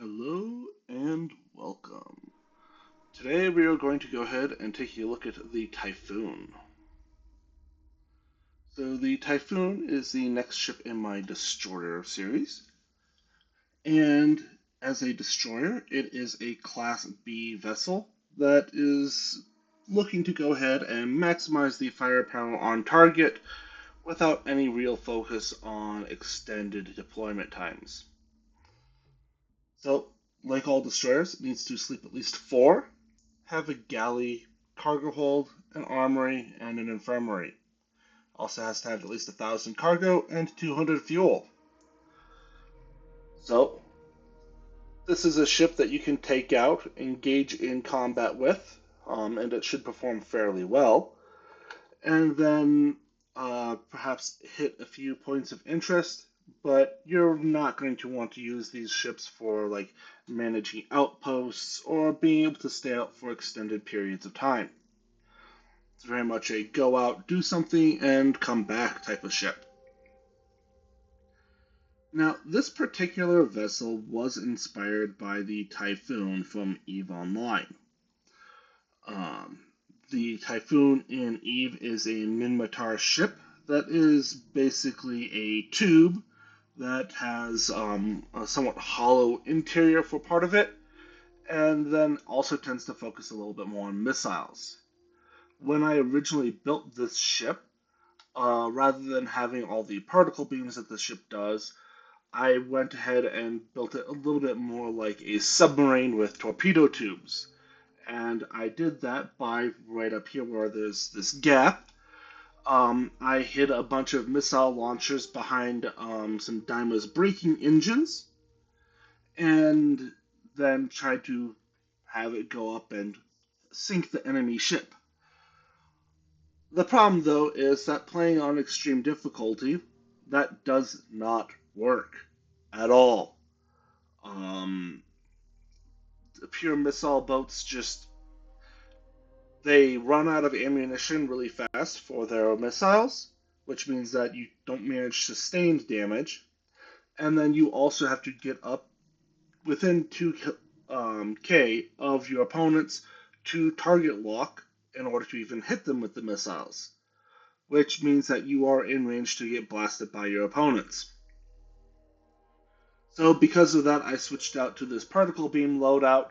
Hello and welcome. Today we are going to go ahead and take a look at the Typhoon. So the Typhoon is the next ship in my destroyer series, and as a destroyer, it is a Class B vessel that is looking to go ahead and maximize the firepower on target without any real focus on extended deployment times. So, like all destroyers, it needs to sleep at least four, have a galley, cargo hold, an armory, and an infirmary. Also has to have at least 1,000 cargo and 200 fuel. So, this is a ship that you can take out, engage in combat with, and it should perform fairly well. And then perhaps hit a few points of interest, but you're not going to want to use these ships for like managing outposts or being able to stay out for extended periods of time. It's very much a go out, do something, and come back type of ship. Now, this particular vessel was inspired by the Typhoon from EVE Online. Um, the Typhoon in EVE is a Minmatar ship that is basically a tube that has a somewhat hollow interior for part of it, and then also tends to focus a little bit more on missiles. When I originally built this ship, rather than having all the particle beams that the ship does, I went ahead and built it a little bit more like a submarine with torpedo tubes. And I did that by right up here where there's this gap. I hid a bunch of missile launchers behind some Dyma's braking engines, and then tried to have it go up and sink the enemy ship. The problem, though, is that playing on extreme difficulty, that does not work at all. Um, the pure missile boats just they run out of ammunition really fast for their missiles, which means that you don't manage sustained damage, and then you also have to get up within 2K of your opponents to target lock in order to even hit them with the missiles, which means that you are in range to get blasted by your opponents. So because of that, I switched out to this particle beam loadout,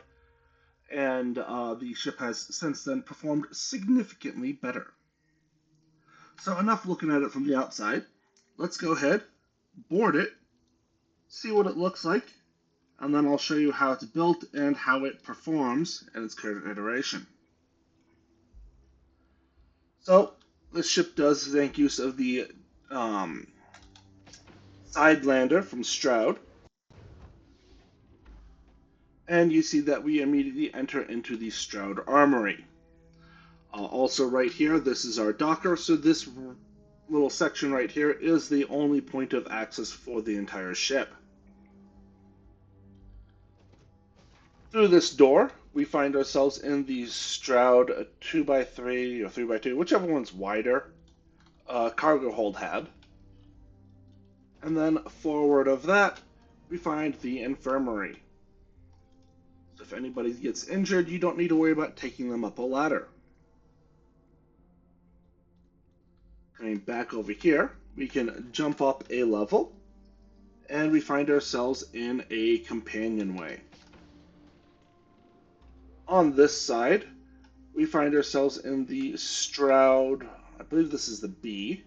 and the ship has since then performed significantly better. So enough looking at it from the outside. Let's go ahead, board it, see what it looks like, and then I'll show you how it's built and how it performs in its current iteration. So this ship does make use of the um, side lander from Stroud, and you see that we immediately enter into the Stroud Armory. Also right here, this is our docker, so this little section right here is the only point of access for the entire ship. Through this door, we find ourselves in the Stroud 2x3 or 3x2, whichever one's wider, cargo hold hab. And then forward of that, we find the infirmary. So if anybody gets injured, you don't need to worry about taking them up a ladder. Coming back over here, we can jump up a level, and we find ourselves in a companionway. On this side, we find ourselves in the Stroud, I believe this is the B.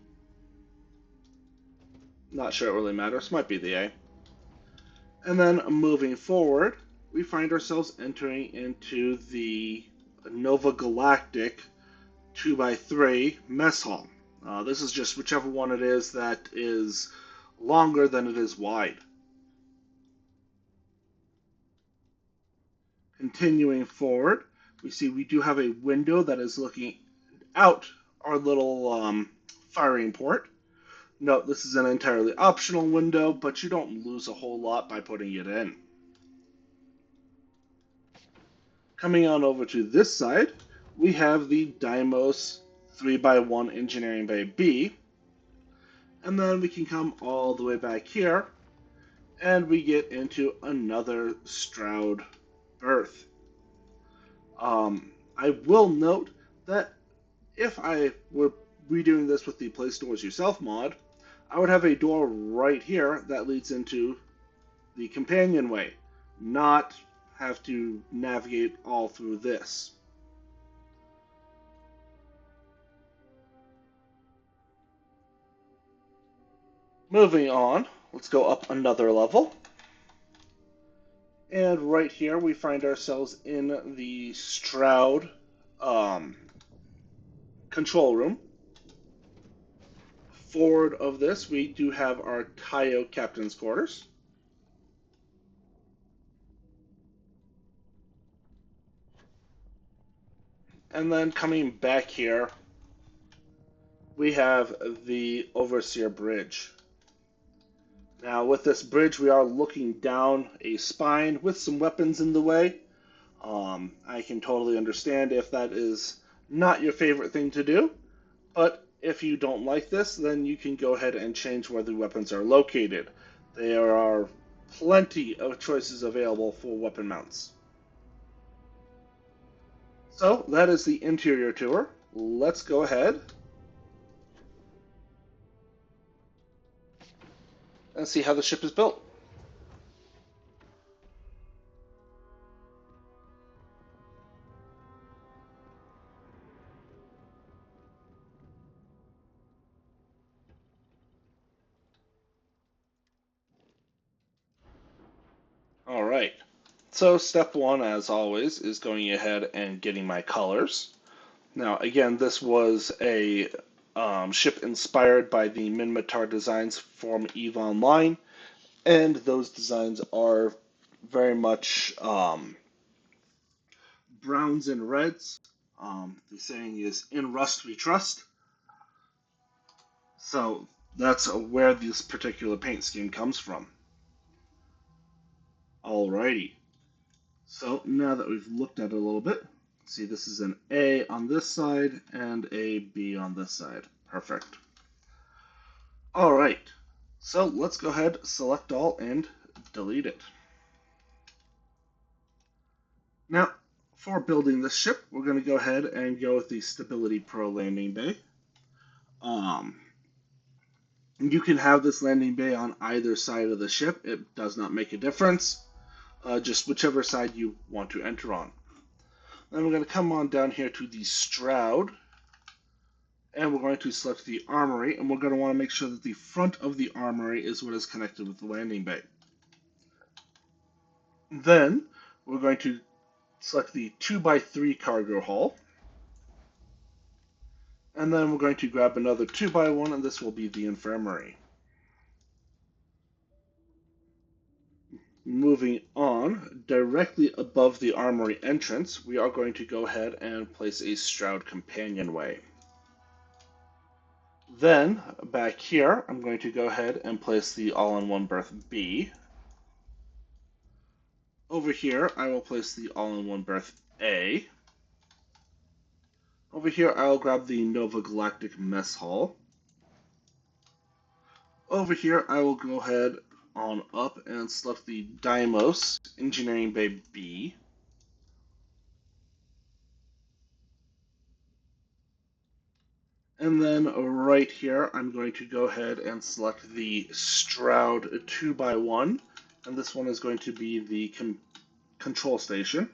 Not sure it really matters, might be the A. And then moving forward, we find ourselves entering into the Nova Galactic 2x3 mess hall. This is just whichever one it is that is longer than it is wide. Continuing forward, we see we do have a window that is looking out our little firing port. Note this is an entirely optional window, but you don't lose a whole lot by putting it in. Coming on over to this side, we have the Dymos 3x1 Engineering Bay B, and then we can come all the way back here and we get into another Stroud berth. I will note that if I were redoing this with the Play Stores Yourself mod, I would have a door right here that leads into the companionway, not have to navigate all through this. Moving on, let's go up another level. And right here we find ourselves in the Stroud control room. Forward of this, we do have our Tayo captain's quarters. And then coming back here, we have the Overseer Bridge. Now, with this bridge, we are looking down a spine with some weapons in the way. I can totally understand if that is not your favorite thing to do, but if you don't like this, then you can go ahead and change where the weapons are located. There are plenty of choices available for weapon mounts. So, that is the interior tour. Let's go ahead and see how the ship is built. All right. So step one, as always, is going ahead and getting my colors. Now, again, this was a ship inspired by the Minmatar designs from EVE Online, and those designs are very much browns and reds. The saying is, "In rust we trust." So that's where this particular paint scheme comes from. Alrighty. So now that we've looked at it a little bit, see this is an A on this side and a B on this side. Perfect. Alright, so let's go ahead, select all, and delete it. Now, for building this ship, we're going to go ahead and go with the Stability Pro landing bay. You can have this landing bay on either side of the ship. It does not make a difference. Just whichever side you want to enter on. Then we're going to come on down here to the Stroud, and we're going to select the armory, and we're going to want to make sure that the front of the armory is what is connected with the landing bay. Then we're going to select the 2x3 cargo hull, and then we're going to grab another 2x1, and this will be the infirmary. Moving on, directly above the armory entrance, we are going to go ahead and place a Stroud companionway. Then, back here, I'm going to go ahead and place the all-in-one berth B. Over here, I will place the all-in-one berth A. Over here, I'll grab the Nova Galactic Mess Hall. Over here, I will go ahead on up and select the Deimos Engineering Bay B. And then right here, I'm going to go ahead and select the Stroud 2x1. And this one is going to be the control station.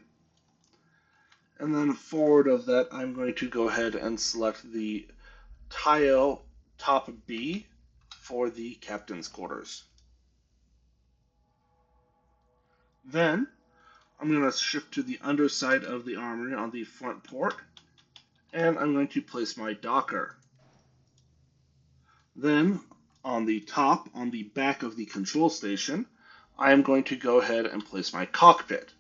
And then forward of that, I'm going to go ahead and select the Tayo top B for the captain's quarters. Then I'm going to shift to the underside of the armory on the front port, and I'm going to place my docker. Then on the top, on the back of the control station, I am going to go ahead and place my cockpit.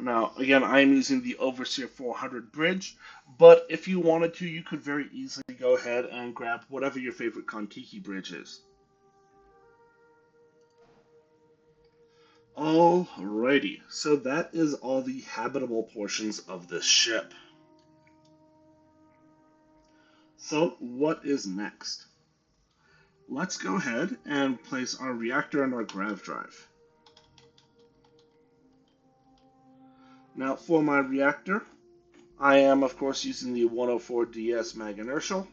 Now, again, I am using the Overseer 400 bridge, but if you wanted to, you could very easily go ahead and grab whatever your favorite Kontiki bridge is. Alrighty, so that is all the habitable portions of this ship. So, what is next? let's go ahead and place our reactor and our grav drive. Now for my reactor, I am of course using the 104DS mag inertial,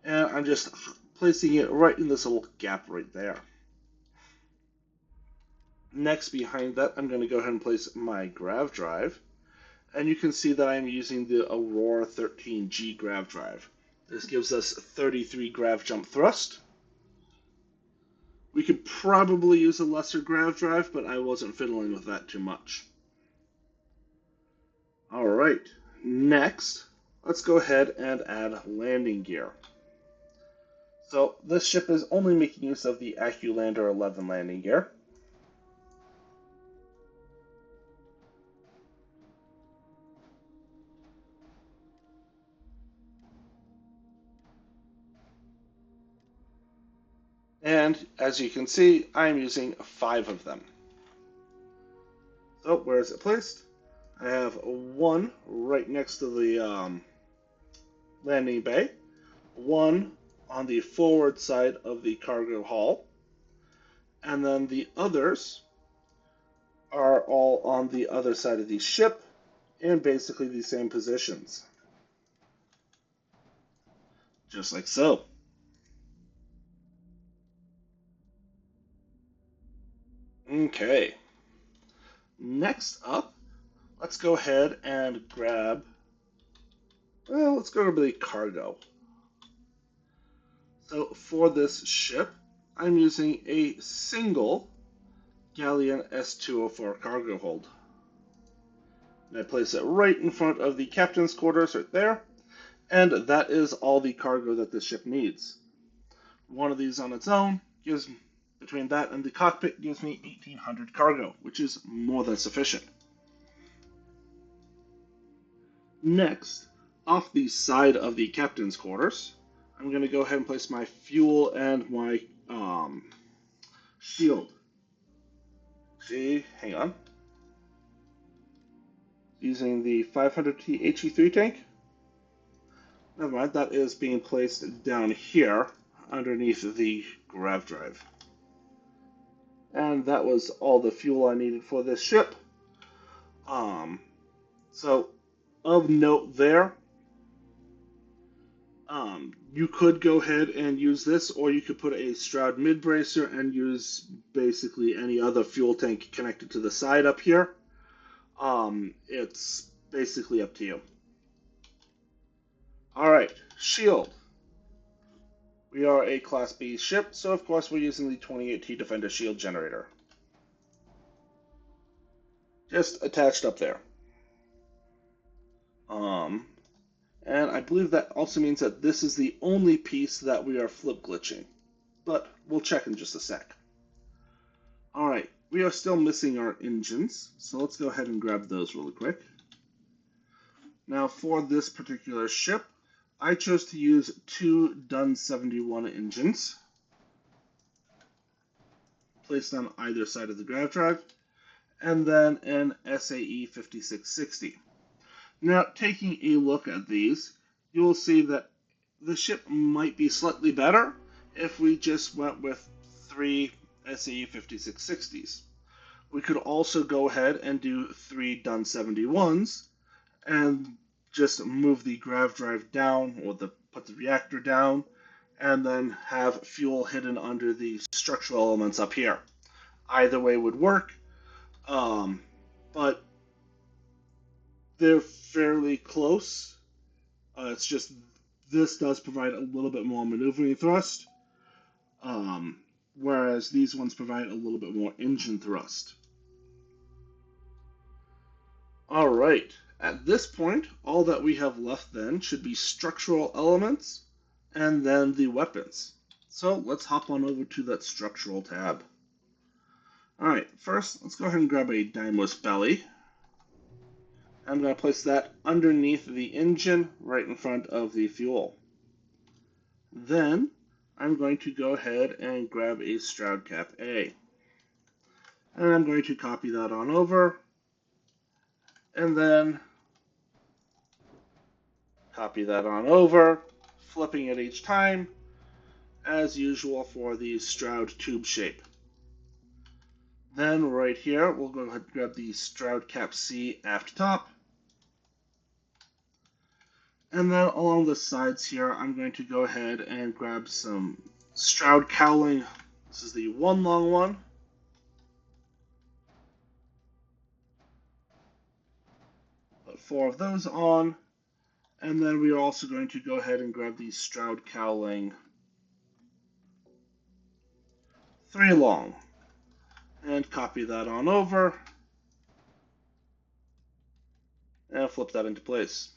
and I'm just placing it right in this little gap right there. Next, behind that, I'm going to go ahead and place my grav drive, and you can see that I'm using the Aurora 13G grav drive. This gives us 33 grav jump thrust. We could probably use a lesser grav drive, but I wasn't fiddling with that too much. Alright, next, let's go ahead and add landing gear. So this ship is only making use of the AccuLander 11 landing gear. And as you can see, I'm using 5 of them. So where is it placed? I have one right next to the landing bay, one on the forward side of the cargo hull, and then the others are all on the other side of the ship in basically the same positions. Just like so. Okay. Next up, let's go ahead and grab, well, let's go to the cargo. So for this ship, I'm using a single Galleon S204 cargo hold. And I place it right in front of the captain's quarters right there, and that is all the cargo that this ship needs. One of these on its own gives, between that and the cockpit, gives me 1800 cargo, which is more than sufficient. Next, off the side of the captain's quarters, I'm going to go ahead and place my fuel and my shield. See, hang on. Using the 500T HE3 tank. Never mind, that is being placed down here underneath the grav drive. And that was all the fuel I needed for this ship. So of note there, you could go ahead and use this, or you could put a Stroud mid-bracer and use basically any other fuel tank connected to the side up here. It's basically up to you. Alright, shield. We are a Class B ship, so of course we're using the 28T Defender shield generator. Just attached up there. And I believe that also means that this is the only piece that we are flip glitching. But we'll check in just a sec. Alright, we are still missing our engines, so let's go ahead and grab those really quick. Now for this particular ship, I chose to use 2 Dun 71 engines, placed on either side of the grav drive, and then an SAE 5660. Now, taking a look at these, you will see that the ship might be slightly better if we just went with 3 SAE 5660s. We could also go ahead and do 3 Dun 71s and just move the grav drive down, or put the reactor down, and then have fuel hidden under the structural elements up here. Either way would work, but they're fairly close. It's just this does provide a little bit more maneuvering thrust, whereas these ones provide a little bit more engine thrust. Alright, at this point, all that we have left then should be structural elements and then the weapons. So let's hop on over to that structural tab. Alright, first let's go ahead and grab a Dymo's belly. I'm going to place that underneath the engine right in front of the fuel. Then I'm going to go ahead and grab a Stroud Cap A. And I'm going to copy that on over. And then copy that on over, flipping it each time. as usual for the Stroud tube shape. Then right here, we'll go ahead and grab the Stroud cap C aft top. And then along the sides here, I'm going to go ahead and grab some Stroud cowling. This is the one long one. Put 4 of those on. And then we are also going to go ahead and grab the Stroud cowling 3 long. And copy that on over. And flip that into place.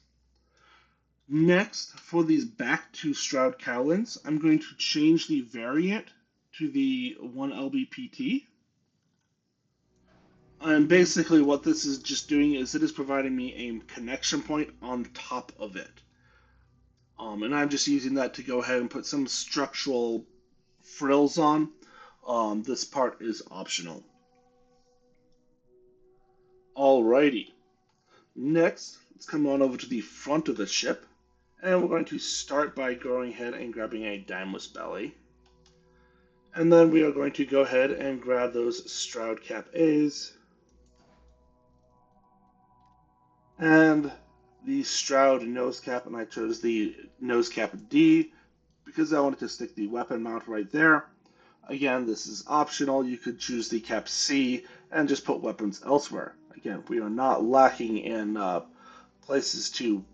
Next, for these back 2 Stroud cowlings, I'm going to change the variant to the 1 LBPT. And basically what this is just doing is it is providing me a connection point on top of it. And I'm just using that to go ahead and put some structural frills on. This part is optional. Alrighty. Next, let's come on over to the front of the ship. And we're going to start by going ahead and grabbing a Daimless belly. And then we are going to go ahead and grab those Stroud cap A's. And the Stroud nose cap, and I chose the nose cap D because I wanted to stick the weapon mount right there. Again, this is optional. You could choose the cap C and just put weapons elsewhere. Again, we are not lacking in places to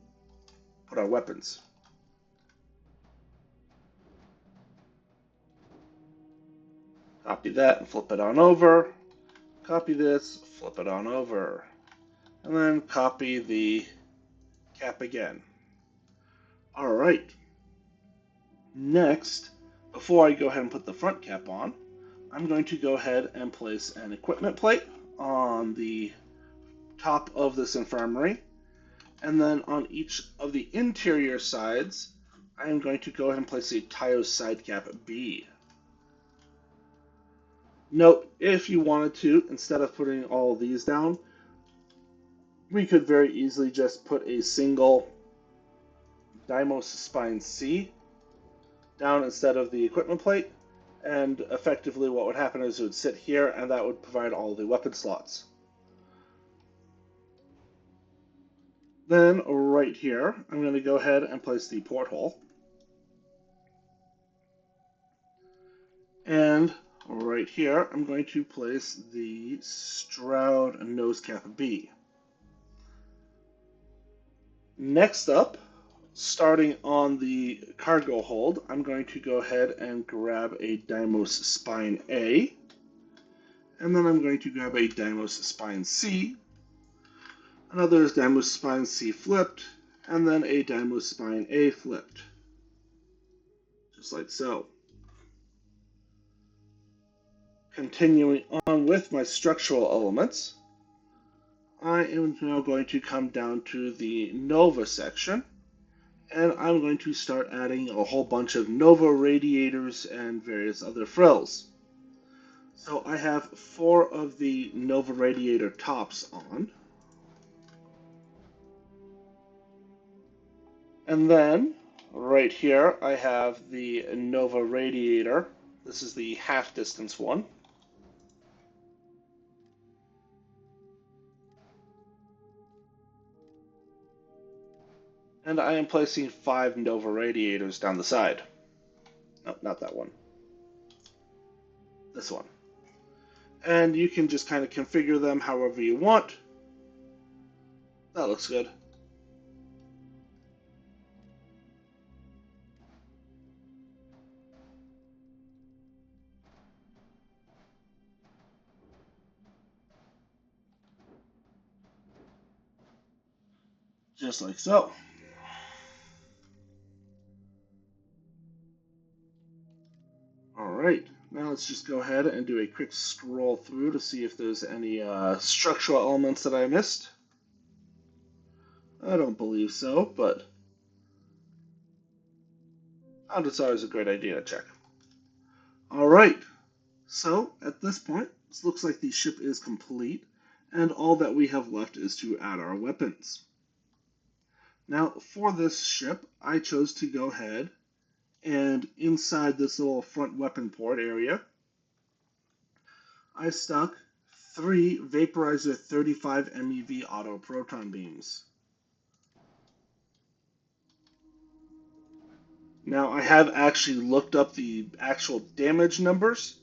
put our weapons. Copy that and flip it on over. Copy this, flip it on over. And then copy the cap again. Alright. Next, before I go ahead and put the front cap on, I'm going to go ahead and place an equipment plate on the top of this infirmary. And then on each of the interior sides, I am going to go ahead and place a Tayo side cap B. Note, if you wanted to, instead of putting all of these down, we could very easily just put a single Deimos spine C down instead of the equipment plate, and effectively what would happen is it would sit here and that would provide all the weapon slots. Then right here, I'm going to go ahead and place the porthole. And right here, I'm going to place the Stroud nose cap B. Next up, starting on the cargo hold, I'm going to go ahead and grab a Deimos spine A. And then I'm going to grab a Deimos spine C. Another Deimos spine C flipped. And then a Deimos spine A flipped. Just like so. Continuing on with my structural elements, I am now going to come down to the Nova section, and I'm going to start adding a whole bunch of Nova radiators and various other frills. So I have 4 of the Nova radiator tops on. And then, right here, I have the Nova radiator. This is the half distance one. And I am placing 5 Nova radiators down the side. No, not that one. This one. And you can just kind of configure them however you want. That looks good. Just like so. Alright, now let's just go ahead and do a quick scroll through to see if there's any structural elements that I missed. I don't believe so, but it's always a great idea to check. Alright, so at this point, this looks like the ship is complete, and all that we have left is to add our weapons. Now, for this ship, I chose to go ahead And inside this little front weapon port area, I stuck 3 Vaporizer 35 MeV auto proton beams. Now, I have actually looked up the actual damage numbers,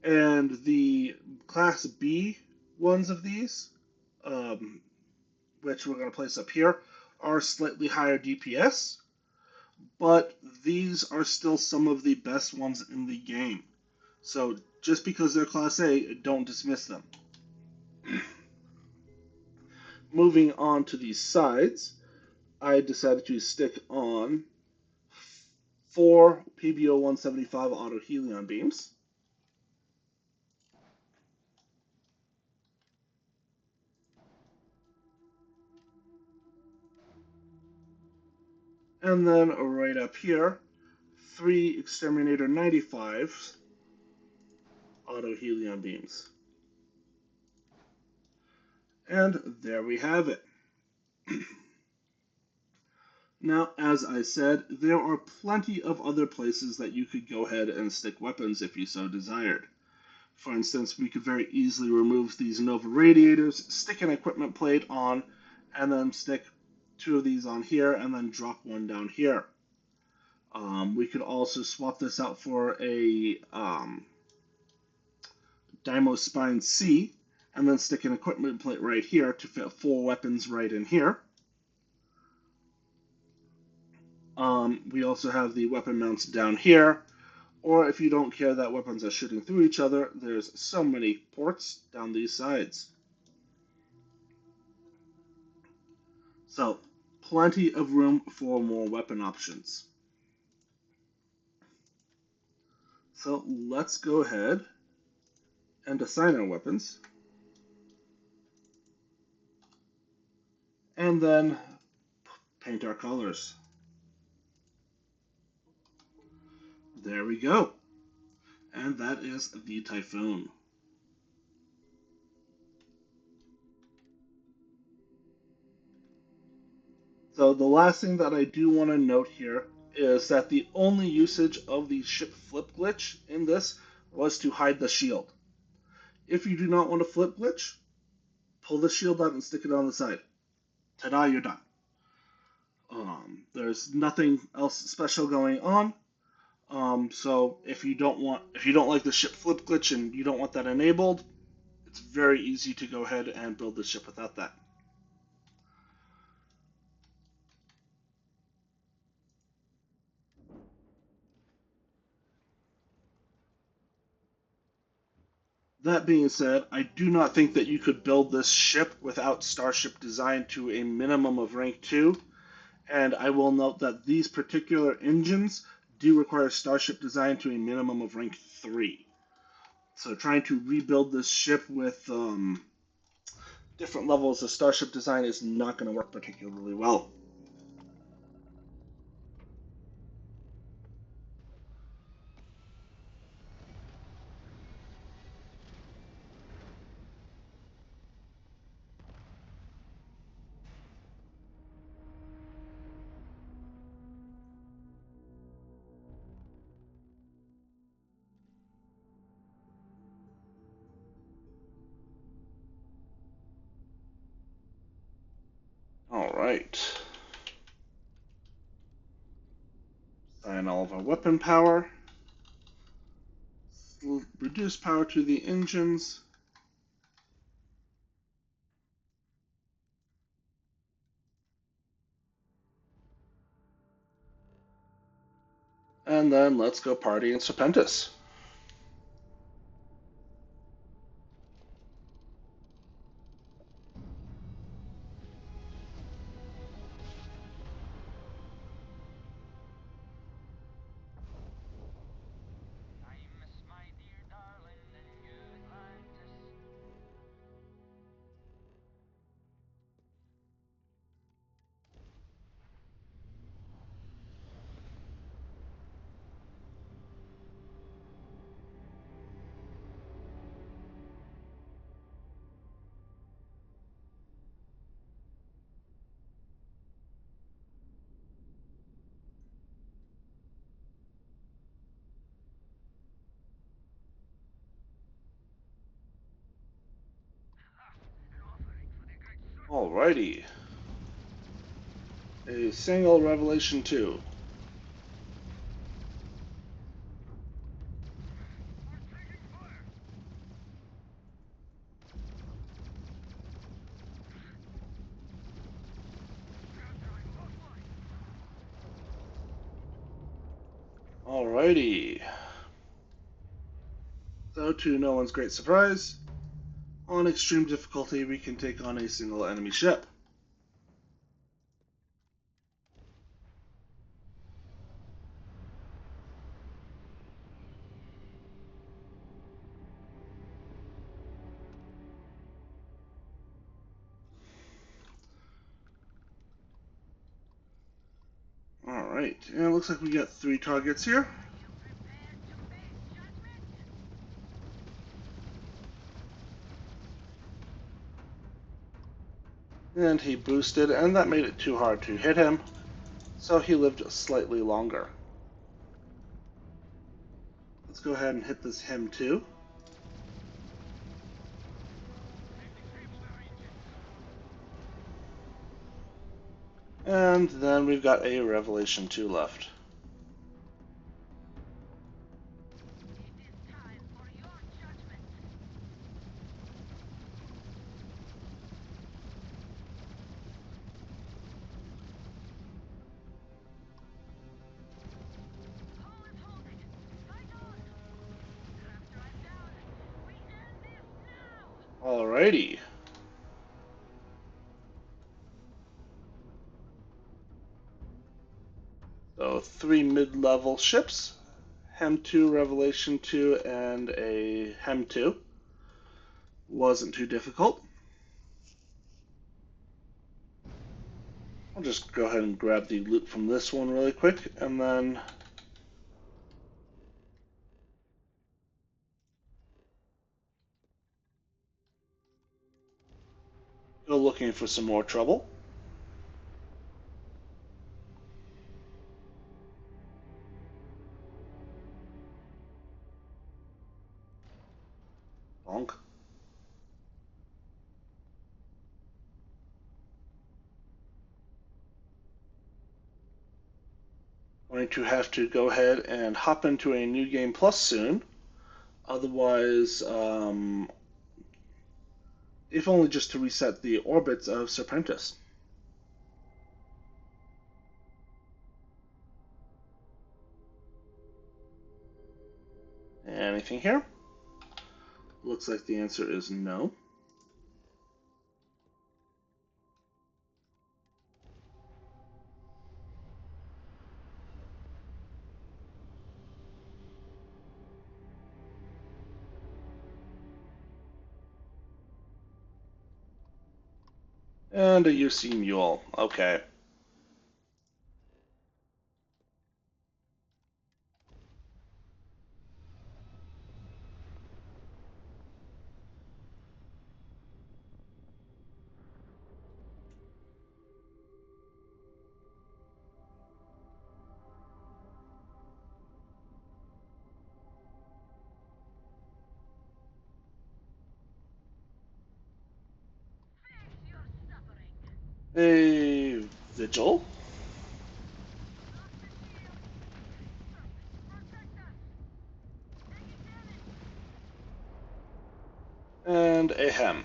and the Class B ones of these, um, which we're going to place up here, are slightly higher DPS, but these are still some of the best ones in the game. So just because they're Class A, don't dismiss them. Moving on to these sides, I decided to stick on 4 PBO-175 auto helion beams. And then right up here, 3 Exterminator 95 auto helion beams. And there we have it. Now, as I said, there are plenty of other places that you could go ahead and stick weapons if you so desired. For instance, we could very easily remove these Nova radiators, stick an equipment plate on, and then stick 2 of these on here, and then drop 1 down here. We could also swap this out for a Dymo Spine C, and then stick an equipment plate right here to fit 4 weapons right in here. We also have the weapon mounts down here, or if you don't care that weapons are shooting through each other, there's so many ports down these sides. So, plenty of room for more weapon options. So let's go ahead and assign our weapons, and then paint our colors. There we go. And that is the Typhoon. So the last thing that I do want to note here is that the only usage of the ship flip glitch in this was to hide the shield. If you do not want to flip glitch, pull the shield out and stick it on the side. Ta-da, you're done. There's nothing else special going on. So if you don't like the ship flip glitch and you don't want that enabled, it's very easy to go ahead and build the ship without that. That being said, I do not think that you could build this ship without Starship Design to a minimum of rank 2, and I will note that these particular engines do require Starship Design to a minimum of rank 3. So trying to rebuild this ship with different levels of Starship Design is not going to work particularly well. Alright. Assign all of our weapon power. Reduce power to the engines. And then let's go party in Serpentis. Alrighty. A single Revelation 2. Alrighty. So, to no one's great surprise, on extreme difficulty we can take on a single enemy ship. Alright, and it looks like we got 3 targets here. And he boosted, and that made it too hard to hit him, so he lived slightly longer. Let's go ahead and hit this him too. And then we've got a Revelation 2 left. Alrighty. So 3 mid-level ships, Hem 2, Revelation 2, and a Hem 2. Wasn't too difficult. I'll just go ahead and grab the loot from this one really quick, and then go looking for some more trouble. Bonk. Going to have to go ahead and hop into a new game plus soon. Otherwise, if only just to reset the orbits of Serpentis. Anything here? Looks like the answer is no. And a UC Mule. Okay. A Vigil. And a Hem.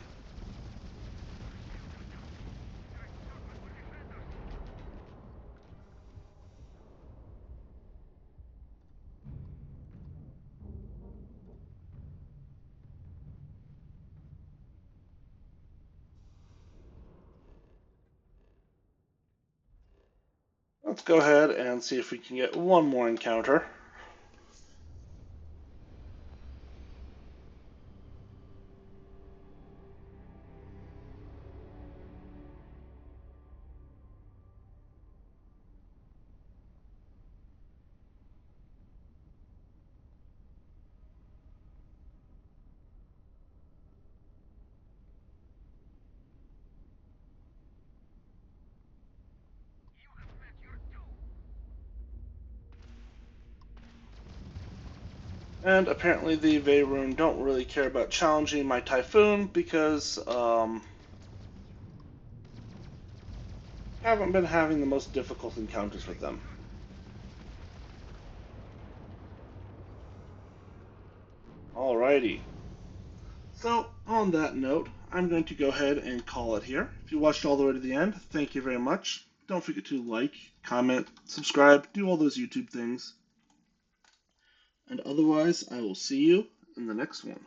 Let's go ahead and see if we can get one more encounter. And apparently the Veyroon don't really care about challenging my Typhoon because, haven't been having the most difficult encounters with them. Alrighty. So, on that note, I'm going to go ahead and call it here. If you watched all the way to the end, thank you very much. Don't forget to like, comment, subscribe, do all those YouTube things. And otherwise, I will see you in the next one.